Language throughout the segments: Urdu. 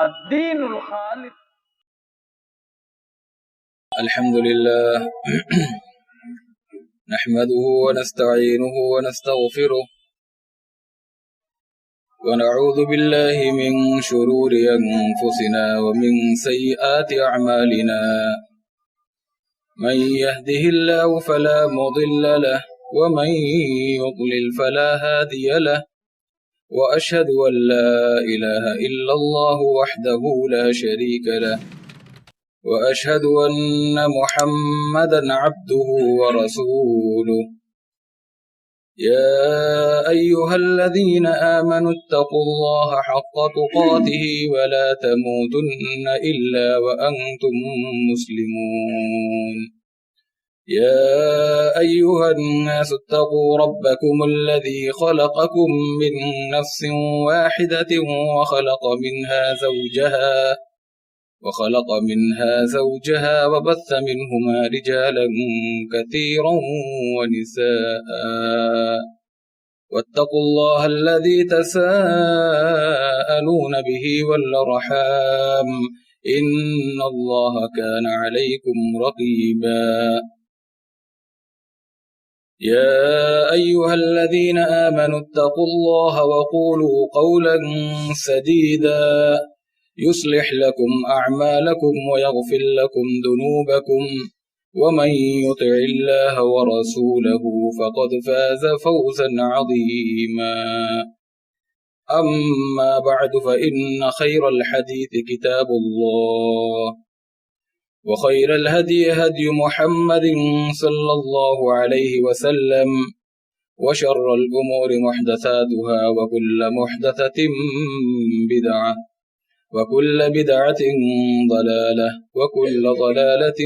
الدين الخالص. الحمد لله نحمده ونستعينه ونستغفره ونعوذ بالله من شرور أنفسنا ومن سيئات أعمالنا. من يهده الله فلا مضل له ومن يضلل فلا هادي له، وأشهد أن لا إله إلا الله وحده لا شريك له، وأشهد أن محمدا عبده ورسوله. يا أيها الذين آمنوا اتقوا الله حق تقاته ولا تموتن إلا وأنتم مسلمون. يا أيها الناس اتقوا ربكم الذي خلقكم من نفس واحدة وخلق منها زوجها وبث منهما رجالا كثيرا ونساء. واتقوا الله الذي تساءلون به والأرحام، إن الله كان عليكم رقيبا. يا أيها الذين آمنوا اتقوا الله وقولوا قولا سديدا يصلح لكم أعمالكم ويغفر لكم ذنوبكم، ومن يطع الله ورسوله فقد فاز فوزا عظيما. أما بعد، فإن خير الحديث كتاب الله، وخير الهدي هدي محمد صلى الله عليه وسلم، وشر الأمور محدثاتها، وكل محدثة بدعة، وكل بدعة ضلالة، وكل ضلالة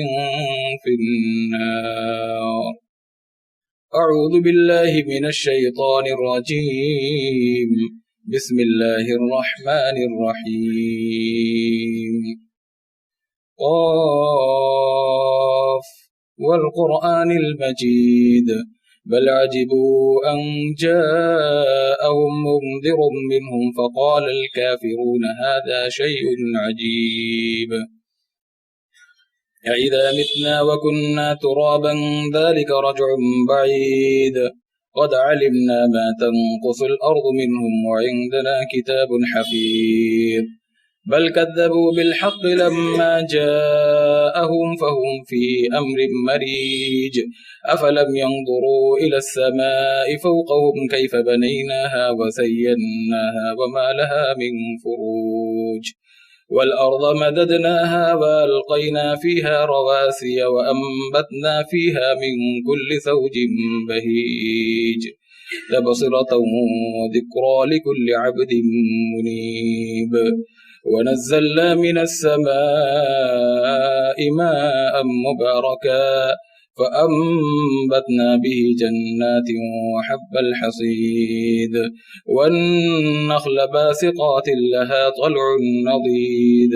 في النار. أعوذ بالله من الشيطان الرجيم. بسم الله الرحمن الرحيم. قاف والقرآن المجيد، بل عجبوا أن جاءهم منذر منهم فقال الكافرون هذا شيء عجيب. أإذا متنا وكنا ترابا ذلك رجع بعيد. قد علمنا ما تنقص الأرض منهم وعندنا كتاب حفيظ. بل كذبوا بالحق لما جاءهم فهم في أمر مريج. أفلم ينظروا إلى السماء فوقهم كيف بنيناها وزيناها وما لها من فروج. والأرض مددناها وألقينا فيها رواسي وأنبتنا فيها من كل زوج بهيج، تبصرة وذكرى لكل عبد منيب. ونزلنا من السماء ماء مباركا فأنبتنا به جنات وحب الحصيد، والنخل باسقات لها طلع نضيد،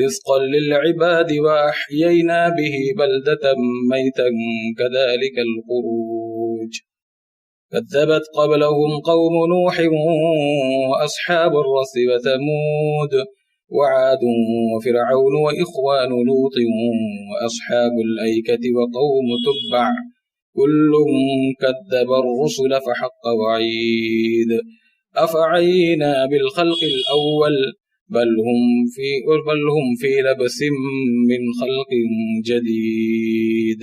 رزقا للعباد وأحيينا به بلدة ميتا كذلك الخروج. كذبت قبلهم قوم نوح وأصحاب الرس وثمود وعاد وفرعون وإخوان لوط وأصحاب الأيكة وقوم تبع، كل كذب الرسل فحق وعيد. أفعينا بالخلق الأول بل هم في لبس من خلق جديد.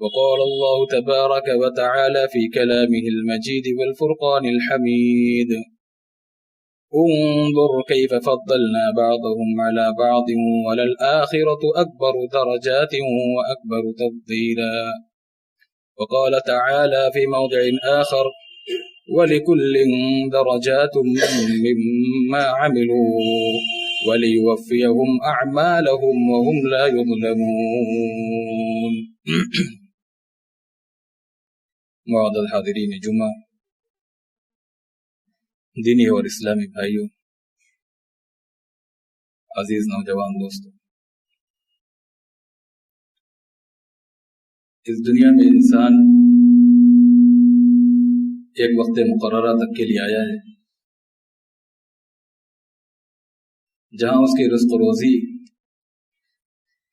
وقال الله تبارك وتعالى في كلامه المجيد والفرقان الحميد: انظر كيف فضلنا بعضهم على بعض وللآخرة أكبر درجات وأكبر تفضيلا. وقال تعالى في موضع آخر: ولكل درجات مما عملوا وليوفيهم أعمالهم وهم لا يظلمون. معزز حاضرین جمعہ، دینی اور اسلامی بھائیوں، عزیز نوجوان دوستوں، اس دنیا میں انسان ایک وقت مقررہ تک کے لیے آیا ہے، جہاں اس کی رزق و روزی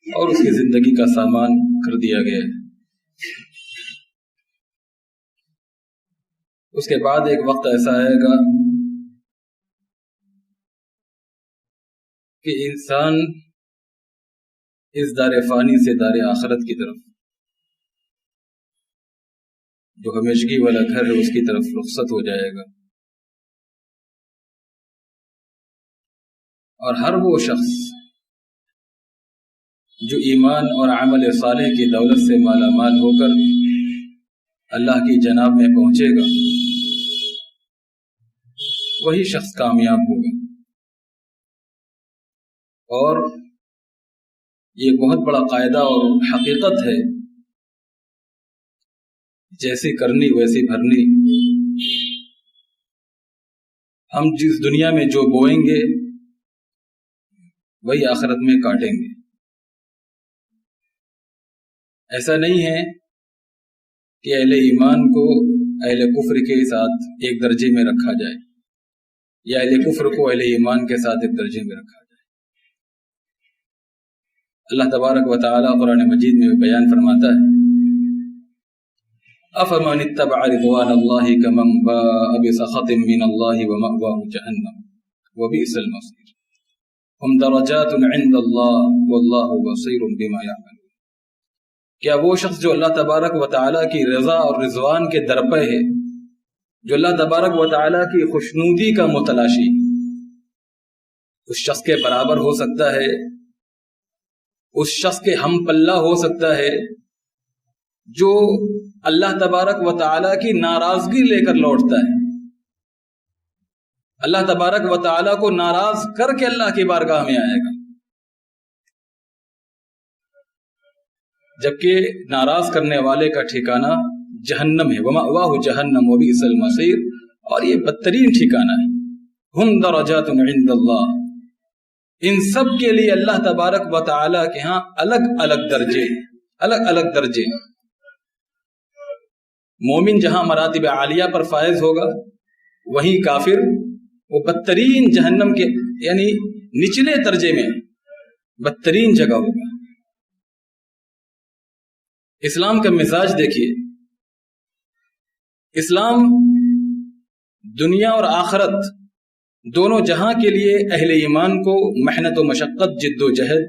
اور اس کی زندگی کا سامان کر دیا گیا ہے۔ اس کے بعد ایک وقت ایسا آئے گا کہ انسان اس دار فانی سے دار آخرت کی طرف، جو ہمیشگی والا گھر ہے، اس کی طرف رخصت ہو جائے گا، اور ہر وہ شخص جو ایمان اور عمل صالح کی دولت سے مالا مال ہو کر اللہ کی جناب میں پہنچے گا، وہی شخص کامیاب ہوگا۔ اور یہ بہت بڑا قاعدہ اور حقیقت ہے، جیسی کرنی ویسی بھرنی۔ ہم جس دنیا میں جو بوئیں گے وہی آخرت میں کاٹیں گے۔ ایسا نہیں ہے کہ اہل ایمان کو اہل کفر کے ساتھ ایک درجے میں رکھا جائے، یا اہل کفر کو اہل ایمان کے ساتھ ایک درجے میں رکھا جائے۔ اللہ تبارک و تعالی قرآن مجید میں بیان فرماتا ہے، افمن اتبع رضوان اللہ کمن باء بسخط من اللہ ومأواہ جہنم وبئس المصیر ہم درجات عند اللہ واللہ بصیر بما یعملون۔ کیا وہ شخص جو اللہ تبارک و تعالی کی رضا اور رضوان کے درپے ہے، جو اللہ تبارک و تعالی کی خوشنودی کا متلاشی، اس شخص کے برابر ہو سکتا ہے، اس شخص کے ہم پلہ ہو سکتا ہے جو اللہ تبارک و تعالی کی ناراضگی لے کر لوٹتا ہے، اللہ تبارک و تعالی کو ناراض کر کے اللہ کی بارگاہ میں آئے گا، جبکہ ناراض کرنے والے کا ٹھکانہ جہنم ہے، ومأواہ جہنم وبئس المصیر، اور یہ بدترین ٹھکانہ ہے۔ ہم درجات عند اللہ، ان سب کے لیے اللہ تبارک و تعالی کے ہاں الگ الگ درجے، الگ الگ درجے۔ مومن جہاں مراتب عالیہ پر فائز ہوگا، وہیں کافر وہ بدترین جہنم کے یعنی نچلے درجے میں بدترین جگہ ہوگا۔ اسلام کا مزاج دیکھیے، اسلام دنیا اور آخرت دونوں جہاں کے لیے اہل ایمان کو محنت و مشقت، جد و جہد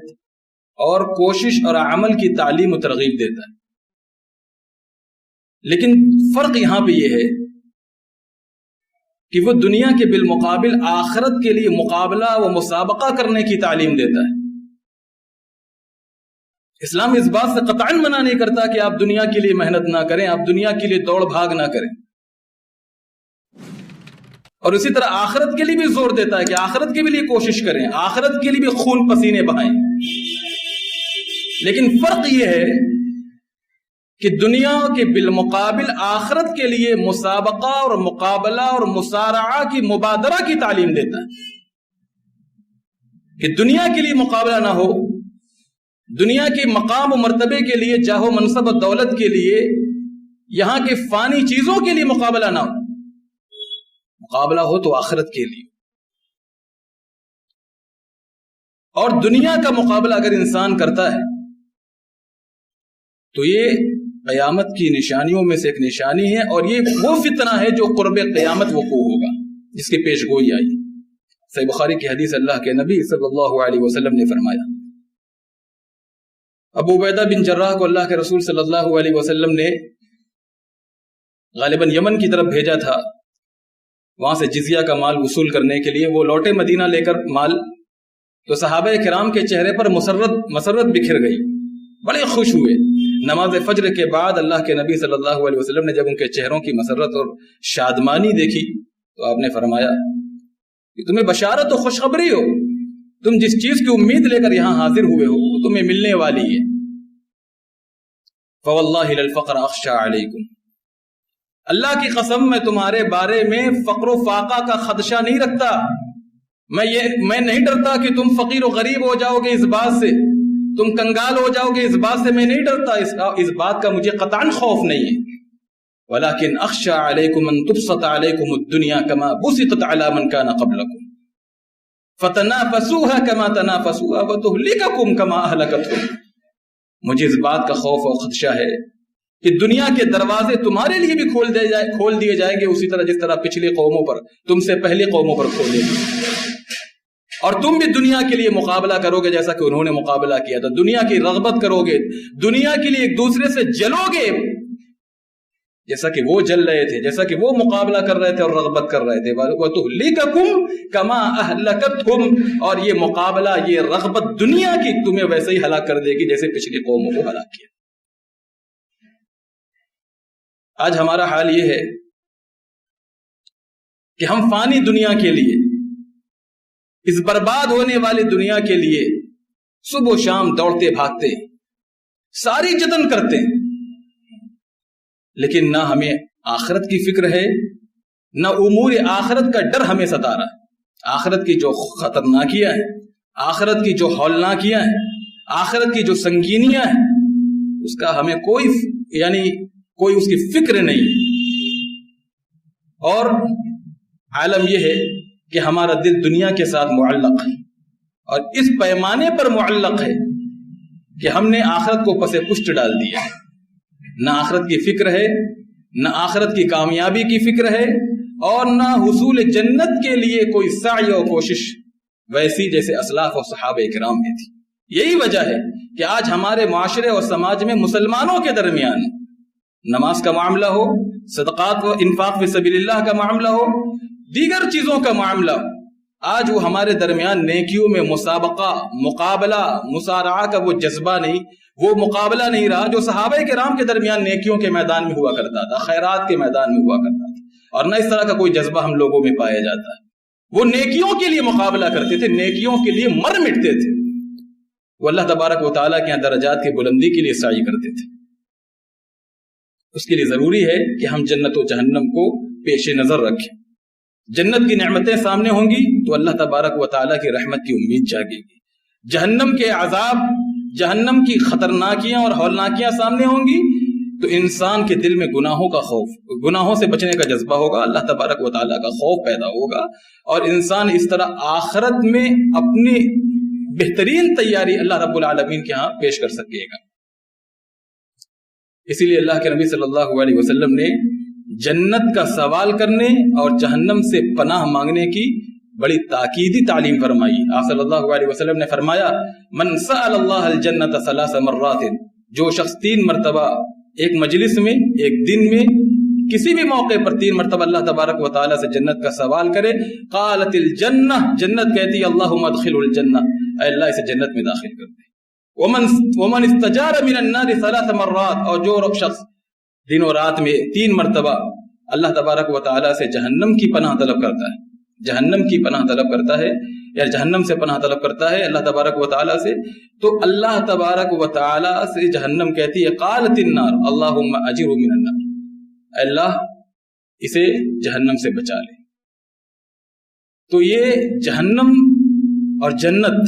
اور کوشش اور عمل کی تعلیم و ترغیب دیتا ہے، لیکن فرق یہاں پہ یہ ہے کہ وہ دنیا کے بالمقابل آخرت کے لیے مقابلہ و مسابقہ کرنے کی تعلیم دیتا ہے۔ اسلام اس بات سے قطعاً منع نہیں کرتا کہ آپ دنیا کے لیے محنت نہ کریں، آپ دنیا کے لیے دوڑ بھاگ نہ کریں، اور اسی طرح آخرت کے لیے بھی زور دیتا ہے کہ آخرت کے لیے کوشش کریں، آخرت کے لیے بھی خون پسینے بہائیں۔ لیکن فرق یہ ہے کہ دنیا کے بالمقابل آخرت کے لیے مسابقہ اور مقابلہ اور مسارعہ کی مبادرہ کی تعلیم دیتا ہے، کہ دنیا کے لیے مقابلہ نہ ہو، دنیا کے مقام و مرتبے کے لیے، جاہ و منصب و دولت کے لیے، یہاں کے فانی چیزوں کے لیے مقابلہ نہ ہو، مقابلہ ہو تو آخرت کے لیے۔ اور دنیا کا مقابلہ اگر انسان کرتا ہے تو یہ قیامت کی نشانیوں میں سے ایک نشانی ہے، اور یہ وہ فتنہ ہے جو قرب قیامت وقوع ہوگا، جس کی پیش گوئی آئی۔ صحیح بخاری کی حدیث، اللہ کے نبی صلی اللہ علیہ وسلم نے فرمایا، ابو عبیدہ بن جراح کو اللہ کے رسول صلی اللہ علیہ وسلم نے غالباً یمن کی طرف بھیجا تھا، وہاں سے جزیہ کا مال وصول کرنے کے لیے۔ وہ لوٹے مدینہ لے کر مال، تو صحابہ کرام کے چہرے پر مسرت بکھر گئی، بڑے خوش ہوئے۔ نماز فجر کے بعد اللہ کے نبی صلی اللہ علیہ وسلم نے جب ان کے چہروں کی مسرت اور شادمانی دیکھی تو آپ نے فرمایا کہ تمہیں بشارت و خوشخبری ہو، تم جس چیز کی امید لے کر یہاں حاضر ہوئے ہو وہ تمہیں ملنے والی ہے۔ فواللہ للفقر اخشى علیکم، اللہ کی قسم میں تمہارے بارے میں فقر و فاقہ کا خدشہ نہیں رکھتا، میں نہیں ڈرتا کہ تم فقیر و غریب ہو جاؤ گے، اس بات سے تم کنگال ہو جاؤ گے، اس بات سے میں نہیں ڈرتا، اس بات کا مجھے قطعاً خوف نہیں ہے۔ ولیکن اخشى علیکم ان تبسط علیکم الدنیا کما بسطت علی من کان قبلکم، فتنافسوها كما تنافسوها وتهلككم كما اهلكتهم. مجھے اس بات کا خوف اور خدشہ ہے کہ دنیا کے دروازے تمہارے لیے بھی کھول دیے جائیں گے اسی طرح جس طرح پچھلی قوموں پر، تم سے پہلی قوموں پر کھولے گئے، اور تم بھی دنیا کے لیے مقابلہ کرو گے جیسا کہ انہوں نے مقابلہ کیا تھا. دنیا کی رغبت کرو گے، دنیا کے لیے ایک دوسرے سے جلو گے جیسا کہ وہ جل رہے تھے، جیسا کہ وہ مقابلہ کر رہے تھے اور رغبت کر رہے تھے. وَتُهْلِكَكُمْ كَمَا أَهْلَكَتْهُمْ، اور یہ مقابلہ، یہ رغبت دنیا کی تمہیں ویسے ہی ہلاک کر دے گی جیسے پچھلی قوموں کو ہلاک کیا. آج ہمارا حال یہ ہے کہ ہم فانی دنیا کے لیے، اس برباد ہونے والی دنیا کے لیے صبح و شام دوڑتے بھاگتے، ساری جتن کرتے ہیں، لیکن نہ ہمیں آخرت کی فکر ہے، نہ امور آخرت کا ڈر ہمیں ستا رہا ہے. آخرت کی جو خطرناکیاں ہیں، آخرت کی جو ہولناکیاں ہیں، آخرت کی جو سنگینیاں ہیں، اس کا ہمیں کوئی اس کی فکر نہیں. اور عالم یہ ہے کہ ہمارا دل دنیا کے ساتھ معلق ہے، اور اس پیمانے پر معلق ہے کہ ہم نے آخرت کو پس پشت ڈال دیا. نہ آخرت کی فکر ہے، نہ آخرت کی کامیابی کی فکر ہے، اور نہ حصول جنت کے لیے کوئی سعی و کوشش ویسی جیسے اسلاف و صحابہ کرام میں تھی. یہی وجہ ہے کہ آج ہمارے معاشرے اور سماج میں مسلمانوں کے درمیان نماز کا معاملہ ہو، صدقات و انفاق فی سبیل اللہ کا معاملہ ہو، دیگر چیزوں کا معاملہ ہو، آج وہ ہمارے درمیان نیکیوں میں مسابقہ، مقابلہ، مسارعہ کا وہ جذبہ نہیں، وہ مقابلہ نہیں رہا جو صحابہ کرام کے درمیان نیکیوں کے میدان میں ہوا کرتا تھا، خیرات کے میدان میں ہوا کرتا تھا. اور نہ اس طرح کا کوئی جذبہ ہم لوگوں میں پایا جاتا ہے. وہ نیکیوں کے لیے مقابلہ کرتے تھے، نیکیوں کے لیے مر مٹتے تھے. وہ اللہ تبارک و تعالیٰ کے یہاں درجات کی بلندی کے لیے سعی کرتے تھے. اس کے لیے ضروری ہے کہ ہم جنت و جہنم کو پیش نظر رکھیں. جنت کی نعمتیں سامنے ہوں گی تو اللہ تبارک و تعالیٰ کی رحمت کی امید جاگے گی. جہنم کے عذاب، جہنم کی خطرناکیاں اور ہولناکیاں سامنے ہوں گی تو انسان کے دل میں گناہوں کا خوف، گناہوں سے بچنے کا جذبہ ہوگا، اللہ تبارک و تعالیٰ کا خوف پیدا ہوگا، اور انسان اس طرح آخرت میں اپنی بہترین تیاری اللہ رب العالمین کے ہاں پیش کر سکے گا. اسی لیے اللہ کے نبی صلی اللہ علیہ وسلم نے جنت کا سوال کرنے اور جہنم سے پناہ مانگنے کی بڑی تاکیدی تعلیم فرمائی. آپ صلی اللہ علیہ وسلم نے فرمایا، من سأل اللہ الجنت 3 مرات، جو شخص 3 مرتبہ ایک مجلس میں، ایک دن میں، کسی بھی موقع پر 3 مرتبہ اللہ تبارک و تعالیٰ سے جنت کا سوال کرے، قالت الجنہ، جنت کہتی ہے اللہم ادخلہ الجنہ، اے اللہ اسے جنت میں داخل کر دے. ومن استجار من النار 3 مرات، اور جو شخص دن و رات میں 3 مرتبہ اللہ تبارک و تعالیٰ سے جہنم کی پناہ طلب کرتا ہے، جہنم کی پناہ طلب کرتا ہے یا جہنم سے پناہ طلب کرتا ہے اللہ تبارک و تعالیٰ سے، تو اللہ تبارک و تعالیٰ سے جہنم کہتی ہے قالت النار اللہم اجرہ من النار، اے اللہ اسے جہنم سے بچا لے. تو یہ جہنم اور جنت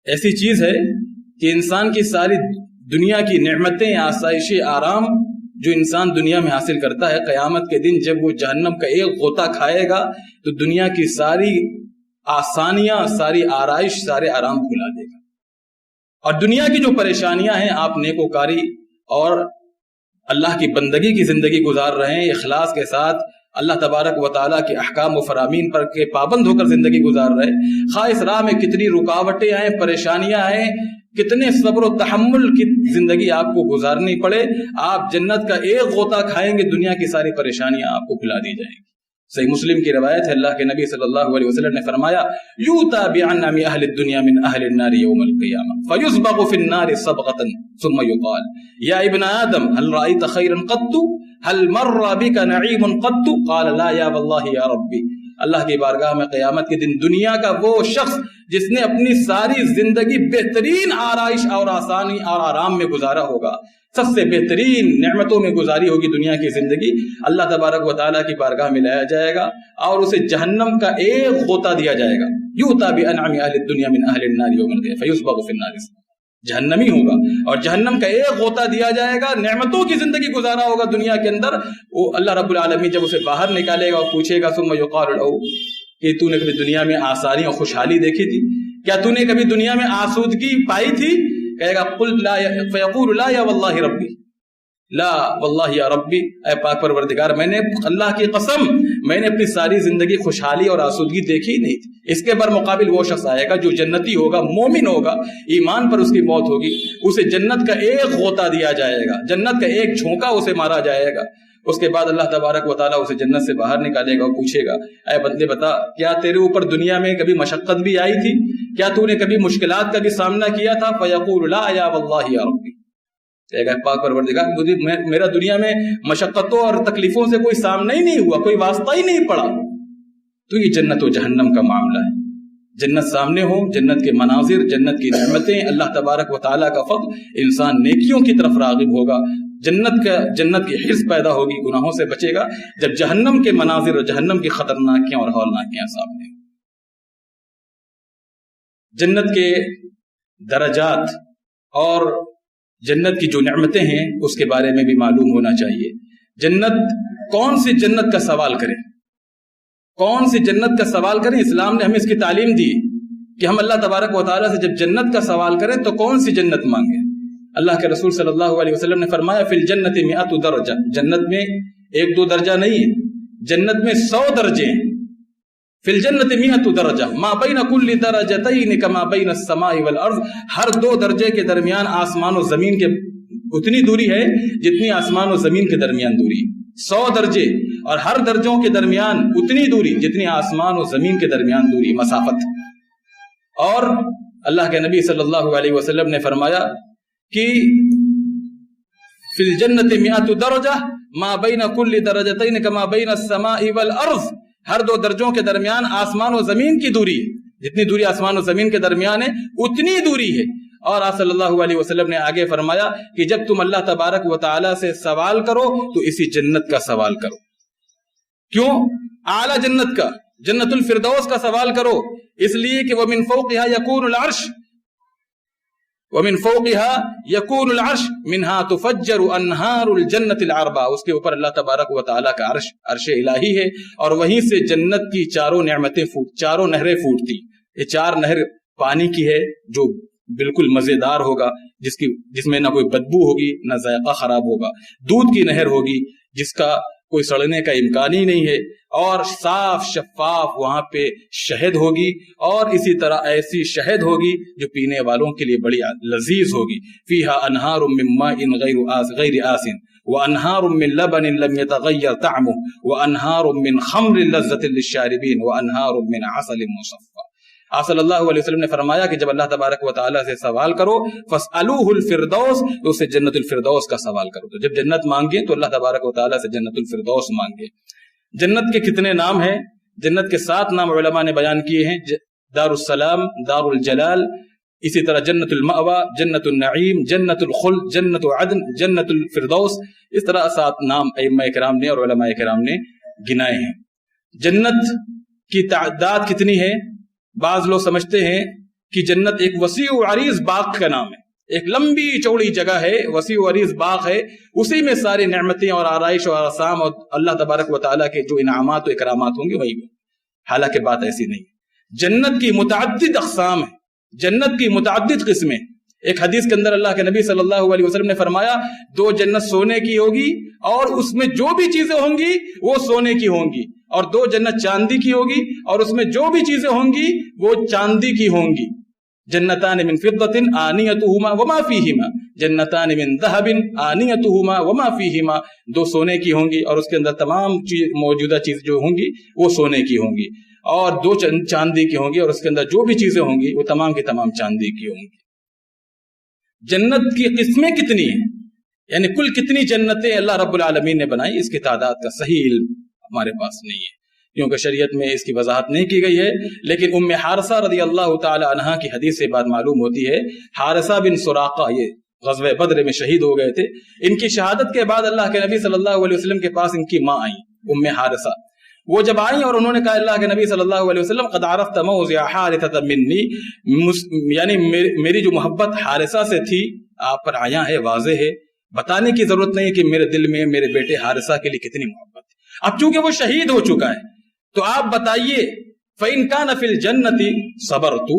ایسی چیز ہے کہ انسان کی ساری دنیا کی نعمتیں، آسائشیں، آرام جو انسان دنیا میں حاصل کرتا ہے، قیامت کے دن جب وہ جہنم کا ایک غوطہ کھائے گا تو دنیا کی ساری آسانیاں، ساری آرائش، سارے آرام بھلا دے گا. اور دنیا کی جو پریشانیاں ہیں، آپ نیکوکاری اور اللہ کی بندگی کی زندگی گزار رہے ہیں، اخلاص کے ساتھ اللہ تبارک و تعالیٰ کے احکام و فرامین پر کے پابند ہو کر زندگی گزار رہے ہیں، خواہ اس راہ میں کتنی رکاوٹیں آئیں، پریشانیاں آئیں، کتنے صبر و تحمل کی زندگی آپ کو گزارنی پڑے، آپ جنت کا ایک غوطہ کھائیں گے دنیا کی ساری پریشانیاں آپ کو بھلا دی جائیں گی. صحیح مسلم کی روایت ہے، اللہ کے نبی صلی اللہ علیہ وسلم نے فرمایا، یوتا بعنم اہل الدنیا من اہل النار یوم القیامہ فیسبغ فی النار صبغۃ ثم یقال یا ابن آدم هل رأیت خیرا قط هل مر بک نعیم قط قال لا یا واللہ یا ربی. اللہ کی بارگاہ میں قیامت کے دن دنیا کا وہ شخص جس نے اپنی ساری زندگی بہترین آرائش اور آسانی اور آرام میں گزارا ہوگا، سب سے بہترین نعمتوں میں گزاری ہوگی دنیا کی زندگی، اللہ تبارک و تعالیٰ کی بارگاہ میں لایا جائے گا اور اسے جہنم کا ایک غوطہ دیا جائے گا. یؤتی بانعم اہل الدنیا من اہل النار یوم القیامہ فیسبغ فی النار، جہنمی ہوگا اور جہنم کا ایک غوطہ دیا جائے گا. نعمتوں کی زندگی گزارا ہوگا دنیا کے اندر، وہ اللہ رب العالمین جب اسے باہر نکالے گا اور پوچھے گا ثم یقال له کہ تو نے کبھی دنیا میں آسانی اور خوشحالی دیکھی تھی؟ کیا تو نے کبھی دنیا میں آسودگی پائی تھی؟ کہے گا قل لا فیقول لا یا واللہ ربی، لا واللہ یا ربی، اے پاک پروردگار میں نے اللہ کی قسم میں نے اپنی ساری زندگی خوشحالی اور آسودگی دیکھی ہی نہیں تھی۔ اس کے برمقابل وہ شخص آئے گا جو جنتی ہوگا، مومن ہوگا، ایمان پر اس کی موت ہوگی، اسے جنت کا ایک غوطہ دیا جائے گا، جنت کا ایک جھونکا اسے مارا جائے گا، اس کے بعد اللہ تبارک و تعالیٰ اسے جنت سے باہر نکالے گا اور پوچھے گا اے بندے بتا کیا تیرے اوپر دنیا میں کبھی مشقت بھی آئی تھی؟ کیا تو نے کبھی مشکلات کا بھی سامنا کیا تھا؟ فیقول لا یا واللہ یا ربی، کہے گا پاک پروردگار مجھے میرا دنیا میں مشقتوں اور تکلیفوں سے کوئی سامنا ہی نہیں ہوا، کوئی واسطہ ہی نہیں پڑا۔ تو یہ جنت و جہنم کا معاملہ ہے، جنت سامنے ہو، جنت کے مناظر، جنت کی نعمتیں، اللہ تبارک و تعالیٰ کا فضل، انسان نیکیوں کی طرف راغب ہوگا، جنت کی حرص پیدا ہوگی، گناہوں سے بچے گا، جب جہنم کے مناظر اور جہنم کی خطرناکیاں اور ہولناکیاں سامنے ہوں۔ جنت کے درجات اور جنت کی جو نعمتیں ہیں اس کے بارے میں بھی معلوم ہونا چاہیے۔ جنت، کون سی جنت کا سوال کریں، کون سی جنت کا سوال کریں؟ اسلام نے ہمیں اس کی تعلیم دی کہ ہم اللہ تبارک و تعالیٰ سے جب جنت کا سوال کریں تو کون سی جنت مانگیں۔ اللہ کے رسول صلی اللہ علیہ وسلم نے فرمایا فی الجنت 100 درجہ، جنت میں 1-2 درجہ نہیں ہے، جنت میں 100 درجے ہیں۔ فی الجنت 100 درجہ ما بین کل درجتین کما بین السماء والارض، ہر 2 درجے کے درمیان آسمان و زمین کے اتنی دوری ہے جتنی آسمان و زمین کے درمیان دوری، 100 درجے، اور ہر درجوں کے درمیان اتنی دوری جتنی آسمان و زمین کے درمیان دوری، مسافت۔ اور اللہ کے نبی صلی اللہ علیہ وسلم نے فرمایا کہ فی الجنت 100 درجہ ما بین کل درجتین کما بین السماء والارض، ہر 2 درجوں کے درمیان آسمان و زمین کی دوری، جتنی دوری آسمان و زمین کے درمیان ہے اتنی دوری ہے۔ اور آپ صلی اللہ علیہ وسلم نے آگے فرمایا کہ جب تم اللہ تبارک و تعالیٰ سے سوال کرو تو اسی جنت کا سوال کرو۔ کیوں؟ اعلیٰ جنت کا، جنت الفردوس کا سوال کرو، اس لیے کہ وَمِن فَوْقِهَا يَكُونُ الْعَرْشُ وَمِن فَوْقِهَا يَكُونُ الْعَرْشُ مِنْهَا تُفَجَّرُ أَنْهَارُ الْجَنَّةِ الْأَرْبَعَ، اس کے اوپر اللہ تبارک و تعالیٰ کا عرش الہی ہے، اور وہیں سے جنت کی چاروں نعمتیں چاروں نہریں پھوٹتی۔ یہ 4 نہر پانی کی ہے جو بالکل مزیدار ہوگا، جس میں نہ کوئی بدبو ہوگی نہ ذائقہ خراب ہوگا، دودھ کی نہر ہوگی جس کا کوئی سڑنے کا امکان ہی نہیں ہے، اور صاف شفاف وہاں پہ شہد ہوگی، اور اسی طرح ایسی شہد ہوگی جو پینے والوں کے لیے بڑی لذیذ ہوگی۔ فیہا انہار من ماء غیر آسن وانہار من لبن لم يتغیر طعمه وانہار من خمر لذۃ للشاربین وانہار من عسل مصفى۔ آپ صلی اللہ علیہ وسلم نے فرمایا کہ جب اللہ تبارک و تعالیٰ سے سوال کرو فاسألوہ الفردوس، تو اسے جنت الفردوس کا سوال کرو۔ تو جب جنت مانگے تو اللہ تبارک و تعالیٰ سے جنت الفردوس مانگے۔ جنت کے کتنے نام ہیں؟ جنت کے 7 نام علماء نے بیان کیے ہیں، دار السلام، دار الجلال، اسی طرح جنت المأوى، جنت النعیم، جنت الخلد، جنت عدن، جنت الفردوس، اس طرح 7 نام ائمہ کرام نے اور علماء کرام نے گنائے ہیں۔ جنت کی تعداد کتنی ہے؟ بعض لوگ سمجھتے ہیں کہ جنت ایک وسیع و عریض باغ کا نام ہے، ایک لمبی چوڑی جگہ ہے، وسیع و عریض باغ ہے، اسی میں ساری نعمتیں اور آرائش اور آسام اور اللہ تبارک و تعالیٰ کے جو انعامات و اکرامات ہوں گے وہی ہوں۔ حالانکہ بات ایسی نہیں، جنت کی متعدد اقسام ہیں، جنت کی متعدد قسمیں۔ ایک حدیث کے اندر اللہ کے نبی صلی اللہ علیہ وسلم نے فرمایا 2 جنت سونے کی ہوگی اور اس میں جو بھی چیزیں ہوں گی وہ سونے کی ہوں گی، اور 2 جنت چاندی کی ہوگی اور اس میں جو بھی چیزیں ہوں گی وہ چاندی کی ہوں گی۔ جنتان من فضة آنیتهما وما فیہما، جنتان من ذهب آنیتهما وما فیہما، 2 سونے کی ہوں گی اور اس کے اندر تمام موجودہ چیز جو ہوں گی وہ سونے کی ہوں گی، اور 2 چاندی کی ہوں گی اور اس کے اندر جو بھی چیزیں ہوں گی وہ تمام کی تمام چاندی کی ہوں گی۔ جنت کی قسمیں کتنی ہیں، یعنی کل کتنی جنتیں اللہ رب العالمین نے بنائی، اس کی تعداد کا صحیح علم ہمارے پاس نہیں ہے، کیونکہ شریعت میں اس کی وضاحت نہیں کی گئی ہے۔ لیکن ام حارثہ رضی اللہ تعالی عنہا کی حدیث سے بات معلوم ہوتی ہے، حارثہ بن سراقہ یہ غزوہ بدر میں شہید ہو گئے تھے، ان کی شہادت کے بعد اللہ کے نبی صلی اللہ علیہ وسلم کے پاس ان کی ماں آئیں، ام حارثہ۔ وہ جب آئیں اور انہوں نے کہا اللہ کے نبی صلی اللہ علیہ وسلم قد عرفت موضع حارثہ منی، یعنی میری جو محبت حارثہ سے تھی آپ پر آیا ہے، واضح ہے، بتانے کی ضرورت نہیں کہ میرے دل میں میرے بیٹے حارثہ کے لیے کتنی محبت ہے۔ اب چونکہ وہ شہید ہو چکا ہے تو آپ بتائیے فَإِن كَانَ فِي الْجَنَّةِ صَبَرْتُ،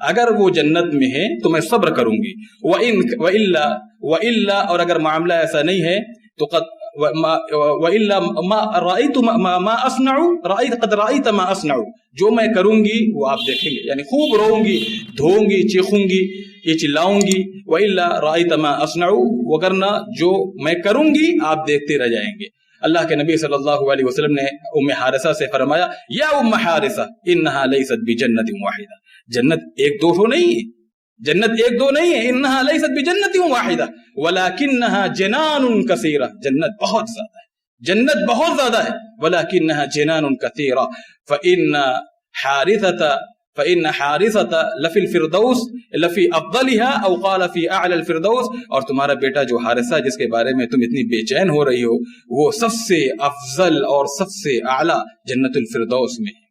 اگر وہ جنت میں ہے تو میں صبر کروں گی، وَإِلَّا اور اگر معاملہ ایسا نہیں ہے تو وَإِلَّا مَا رَأَيْتُ مَا أَصْنَعُ قَدْ رَأَيْتَ مَا أَصْنَعُ، جو میں کروں گی وہ آپ دیکھیں گے، یعنی خوب روؤں گی، دھوؤں گی، چیخوں گی، یہ چلاؤں گی، وَإِلَّا رَأَيْتَ مَا أَصْنَعُ، وگرنہ جو میں کروں گی آپ دیکھتے رہ جائیں گے۔ اللہ کے نبی صلی اللہ علیہ وسلم نے ام حارثہ سے فرمایا، یا ام حارثہ انہا لیست بجنت واحدہ، جنت ایک دو ہو نہیں ہے، جنت ایک دو نہیں ہے، انہا لیست بجنت واحدہ ولکنہا جنان کثیرہ، جنت بہت زیادہ ہے، جنت بہت زیادہ ہے، ولکنہا جنان کثیرہ فإن حارثة لفی الفردوس لفی افضلها او قال فی اعلی الفردوس، اور تمہارا بیٹا جو حارثہ جس کے بارے میں تم اتنی بے چین ہو رہی ہو وہ سب سے افضل اور سب سے اعلی جنت الفردوس میں ہے۔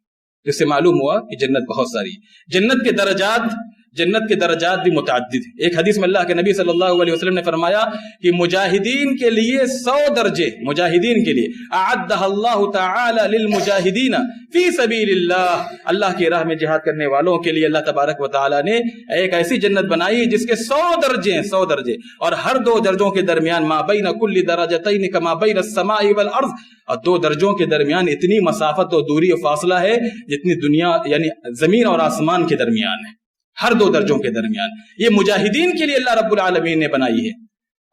اس سے معلوم ہوا کہ جنت بہت ساری ہے۔ جنت کے درجات بھی متعدد ہیں۔ ایک حدیث میں اللہ کے نبی صلی اللہ علیہ وسلم نے فرمایا کہ مجاہدین کے لیے 100 درجے، مجاہدین کے لیے اعدہ اللہ تعالی للمجاہدین فی سبیل اللہ، اللہ کی راہ میں جہاد کرنے والوں کے لیے اللہ تبارک و تعالی نے ایک ایسی جنت بنائی جس کے 100 درجے ہیں، 100 درجے، اور ہر 2 درجوں کے درمیان ما بین کل درجتین کما بین السماء والارض، اور 2 درجوں کے درمیان اتنی مسافت اور دوری و فاصلہ ہے جتنی دنیا یعنی زمین اور آسمان کے درمیان ہے، ہر 2 درجوں کے درمیان۔ یہ مجاہدین کے لیے اللہ رب العالمین نے بنائی ہے۔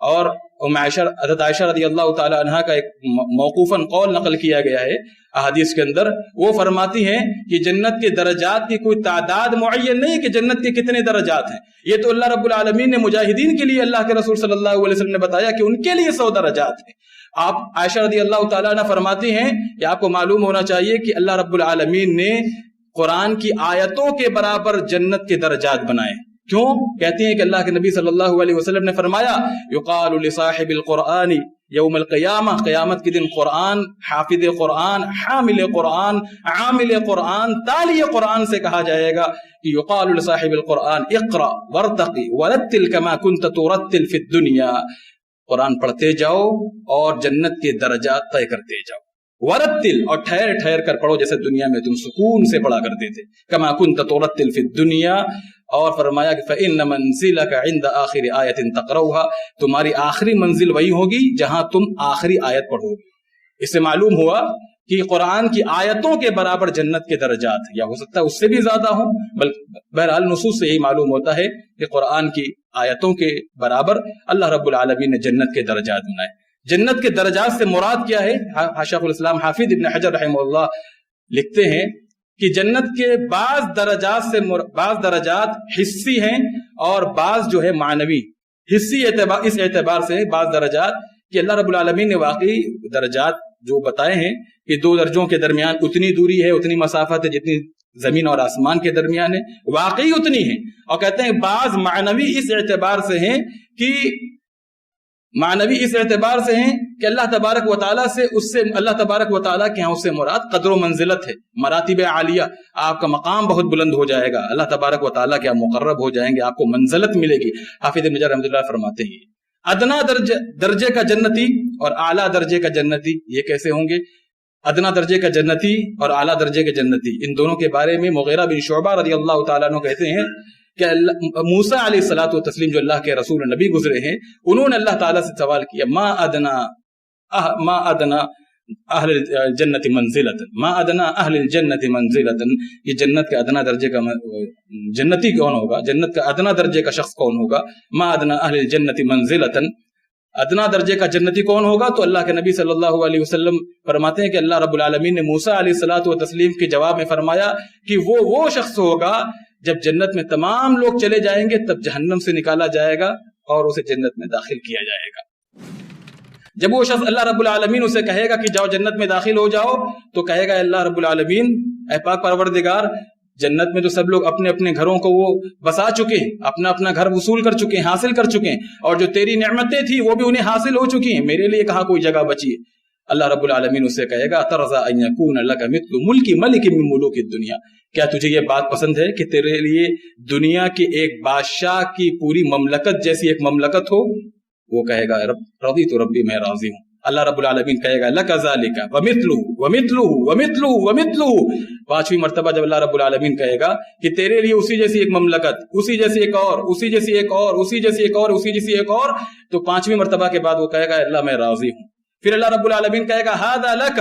اور حضرت عائشہ رضی اللہ تعالی عنہا کا ایک موقوفاً قول نقل کیا گیا ہے احادیث کے اندر، وہ فرماتی ہیں کہ جنت کے درجات کی کوئی تعداد معین نہیں کہ جنت کے کتنے درجات ہیں، یہ تو اللہ رب العالمین نے مجاہدین کے لیے، اللہ کے رسول صلی اللہ علیہ وسلم نے بتایا کہ ان کے لیے 100 درجات ہیں۔ آپ عائشہ رضی اللہ تعالیٰ عنہ فرماتی ہیں کہ آپ کو معلوم ہونا چاہیے کہ اللہ رب العالمین نے قرآن کی آیتوں کے برابر جنت کے درجات بنائے۔ کیوں؟ کہتی ہیں کہ اللہ کے نبی صلی اللہ علیہ وسلم نے فرمایا، یقال لصاحب القرآن یوم القیامہ، قیامت کے دن قرآن، حافظ قرآن، حامل قرآن، عامل قرآن، تالی قرآن سے کہا جائے گا کہ یقال لصاحب القرآن اقرأ وارتقی ورتل کما کنت ترتل فی الدنیا، قرآن پڑھتے جاؤ اور جنت کے درجات طے کرتے جاؤ، ورتل اور ٹھہر ٹھہر کر پڑھو جیسے دنیا میں تم سکون سے پڑھا کرتے تھے، کما کنت ترتل فی الدنیا، اور فرمایا کہ فإن منزلک عند آخر آیت تقرؤها، تمہاری آخری منزل وہی ہوگی جہاں تم آخری آیت پڑھو گے۔ اس سے معلوم ہوا کہ قرآن کی آیتوں کے برابر جنت کے درجات ہیں، یا ہو سکتا ہے اس سے بھی زیادہ ہوں، بہرحال نصوص سے یہی معلوم ہوتا ہے کہ قرآن کی آیتوں کے برابر اللہ رب العالمین نے جنت کے درجات بنائے۔ جنت کے درجات سے مراد کیا ہے؟ شیخ الاسلام حافظ ابن حجر رحمہ اللہ لکھتے ہیں کہ جنت کے بعض درجات حسی ہیں اور بعض جو ہے معنوی۔ حسی اعتبار، اس اعتبار سے بعض درجات کہ اللہ رب العالمین نے واقعی درجات جو بتائے ہیں کہ 2 درجوں کے درمیان اتنی دوری ہے، اتنی مسافت ہے جتنی زمین اور آسمان کے درمیان ہے، واقعی اتنی ہے۔ اور کہتے ہیں بعض معنوی اس اعتبار سے ہیں کہ اللہ تبارک و تعالیٰ سے، اس سے اللہ تبارک و تعالیٰ کے ہاں اس سے مراد قدر و منزلت ہے، مراتب عالیہ، آپ کا مقام بہت بلند ہو جائے گا، اللہ تبارک و تعالیٰ کے مقرب ہو جائیں گے، آپ کو منزلت ملے گی۔ حافظ ابن حجر رحمۃ اللہ فرماتے ہیں ادنا درجے کا جنتی اور اعلیٰ درجے کا جنتی یہ کیسے ہوں گے؟ ادنا درجے کا جنتی اور اعلیٰ درجے کے جنتی، ان دونوں کے بارے میں مغیرہ بن شعبہ رضی اللہ تعالیٰ عنہ کہتے ہیں کہ موسیٰ علیہ الصلوۃ والتسلیم جو اللہ کے رسول نبی گزرے ہیں، انہوں نے اللہ تعالیٰ سے سوال کیا ما ادنا اہل الجنت منزلۃ، ما ادنا اہل الجنت منزلۃ، یہ جنت کا ادنا درجے کا جنتی کون ہوگا؟ جنت کا ادنا درجے کا شخص کون ہوگا؟ ما ادنا اہل الجنت منزلۃ، ادنا درجے کا جنتی کون ہوگا؟ تو اللہ کے نبی صلی اللہ علیہ وسلم فرماتے ہیں کہ اللہ رب العالمین نے موسیٰ علیہ الصلوۃ والتسلیم کے جواب میں فرمایا کہ وہ شخص ہوگا جب جنت میں تمام لوگ چلے جائیں گے تب جہنم سے نکالا جائے گا اور اسے جنت میں داخل کیا جائے گا۔ جب وہ شخص اللہ رب العالمین اسے کہے گا کہ جاؤ جنت میں داخل ہو جاؤ، تو کہے گا اللہ رب العالمین، اے پاک پروردگار، جنت میں تو سب لوگ اپنے اپنے گھروں کو وہ بسا چکے ہیں، اپنا اپنا گھر وصول کر چکے ہیں، حاصل کر چکے ہیں، اور جو تیری نعمتیں تھی وہ بھی انہیں حاصل ہو چکی ہیں، میرے لیے کہاں کوئی جگہ بچی ہے؟ اللہ رب العالمین اسے کہے گا ترضا ان یکون لک مثل ملک ملک من ملوک الدنیا، کیا تجھے یہ بات پسند ہے کہ تیرے لیے دنیا کے ایک بادشاہ کی پوری مملکت جیسی ایک مملکت ہو؟ وہ کہے گا رضیت ربی، میں راضی ہوں، اللہ رب العالمین کہے گا لک ذالک ومثلہ ومثلہ ومثلہ ومثلہ. 5ویں مرتبہ جب اللہ رب العالمین کہے گا کہ تیرے لیے اسی جیسی ایک مملکت، اسی جیسی ایک اور، اسی جیسی ایک اور، اسی جیسی ایک اور، اسی جیسی ایک اور، تو 5ویں مرتبہ کے بعد وہ کہے گا اللہ میں راضی ہوں. پھر اللہ رب العالمین کہے گا ھذا لک،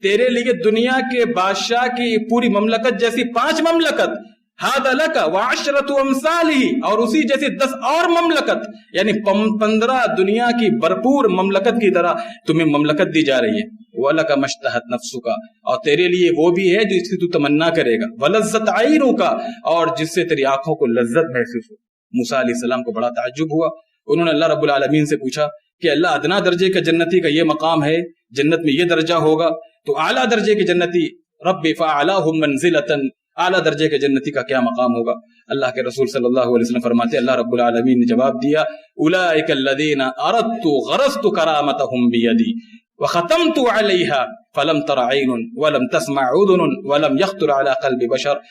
تیرے لیے دنیا کے بادشاہ کی پوری مملکت جیسی 5 مملکت، ھذا لک وعشرۃ امثالہ، اور اسی جیسی 10 اور مملکت، یعنی 15 دنیا کی بھرپور مملکت کی طرح تمہیں مملکت دی جا رہی ہے. وَلَكَ مَشْتَهَتْ نَفْسُكَ، اور تیرے لیے وہ بھی ہے جو اس کی تو تمنا کرے گا. وَلَذَّتْ عَيْنُكَ، اور جس سے تیری آنکھوں کو لذت محسوس ہو. موسیٰ علیہ السلام کو بڑا تعجب ہوا. انہوں نے اللہ رب العالمین سے پوچھا کہ اللہ ادنا درجے کے جنتی کا یہ مقام ہے، جنت میں یہ درجہ ہوگا، تو اعلیٰ درجے کے جنتی رب فَأَعْلَاهُمْ مَنزِلَةً، اعلیٰ درجے کے جنتی کا کیا مقام ہوگا؟ اللہ کے رسول صلی اللہ علیہ وسلم فرماتے اللہ رب العالمین نے جواب دیا اولئک الذین اردت غرست کرامتهم بیدی وختمت علیها فلم تر عین ولم تسمع اذن ولم یخطر علی قلب بشر.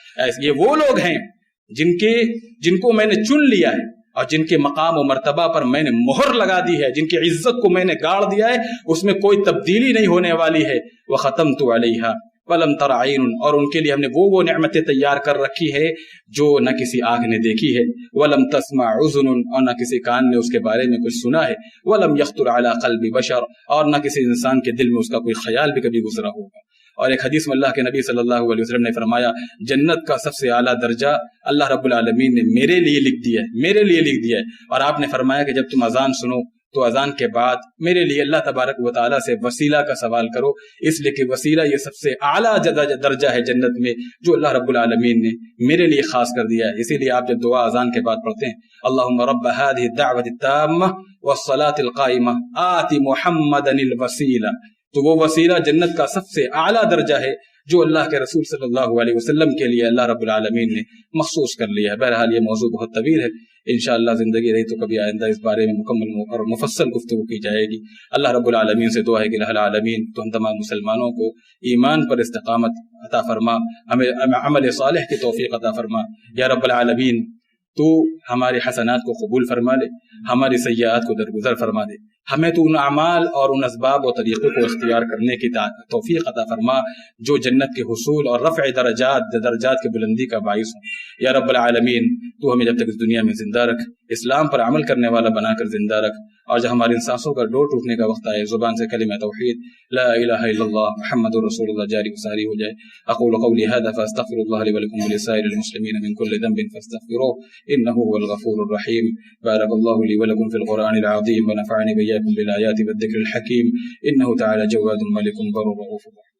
یہ وہ لوگ ہیں جن کو میں نے چن لیا ہے اور جن کے مقام و مرتبہ پر میں نے مہر لگا دی ہے، جن کی عزت کو میں نے گاڑ دیا ہے، اس میں کوئی تبدیلی نہیں ہونے والی ہے. وختمت علیہا ولم تر عین، اور ان کے لیے ہم نے وہ نعمتیں تیار کر رکھی ہے جو نہ کسی آنکھ نے دیکھی ہے. ولم تسمع اذن، اور نہ کسی کان نے اس کے بارے میں کچھ سنا ہے. ولم یخطر علی قلب بشر، اور نہ کسی انسان کے دل میں اس کا کوئی خیال بھی کبھی گزرا ہوگا. اور ایک حدیث میں اللہ کے نبی صلی اللہ علیہ وسلم نے فرمایا جنت کا سب سے اعلیٰ درجہ اللہ رب العالمین نے میرے لیے لکھ دیا ہے، میرے لیے لکھ دیا ہے. اور آپ نے فرمایا کہ جب تم اذان سنو تو اذان کے بعد میرے لیے اللہ تبارک و تعالیٰ سے وسیلہ کا سوال کرو، اس لیے کہ وسیلہ یہ سب سے اعلیٰ درجہ ہے جنت میں جو اللہ رب العالمین نے میرے لیے خاص کر دیا ہے. اسی لیے آپ جب دعا اذان کے بعد پڑھتے ہیں اللہم رب هذه الدعوة التامة والصلاة القائمة آت محمدا الوسیلہ، تو وہ وسیلہ جنت کا سب سے اعلیٰ درجہ ہے جو اللہ کے رسول صلی اللہ علیہ وسلم کے لیے اللہ رب العالمین نے مخصوص کر لیا ہے. بہرحال یہ موضوع بہت طویل ہے، انشاءاللہ زندگی رہی تو کبھی آئندہ اس بارے میں مکمل اور مفصل گفتگو کی جائے گی. اللہ رب العالمین سے دعا ہے کہ العالمین تو ہم تمام مسلمانوں کو ایمان پر استقامت عطا فرما، ہمیں عمل صالح کی توفیق عطا فرما. یا رب العالمین تو ہمارے حسنات کو قبول فرما لے، ہماری سیئات کو درگزر فرما دے. ہمیں تو ان اعمال اور ان اسباب و طریقوں کو اختیار کرنے کی توفیق عطا فرما جو جنت کے حصول اور رفع درجات کے بلندی کا باعث ہوں. یا رب العالمین تو ہمیں جب تک اس دنیا میں زندہ رکھ، اسلام پر عمل کرنے والا بنا کر زندہ رکھ، اور جب ہماری ان سانسوں کا ڈور ٹوٹنے کا وقت آئے زبان سے کلمہ توحید لا الہ الا اللہ محمد رسول اللہ جاری و ساری ہو جائے. اقول قولی هذا فاستغفر الله لي ولكم ولسائر المسلمين من كل ذنب فاستغفروه انه هو الغفور الرحيم. بارك الله لي ولكم في القرآن العظيم ونفعني وإياكم بالآيات والذكر الحكيم انه تعالى جواد ملك بر رؤوف رحيم.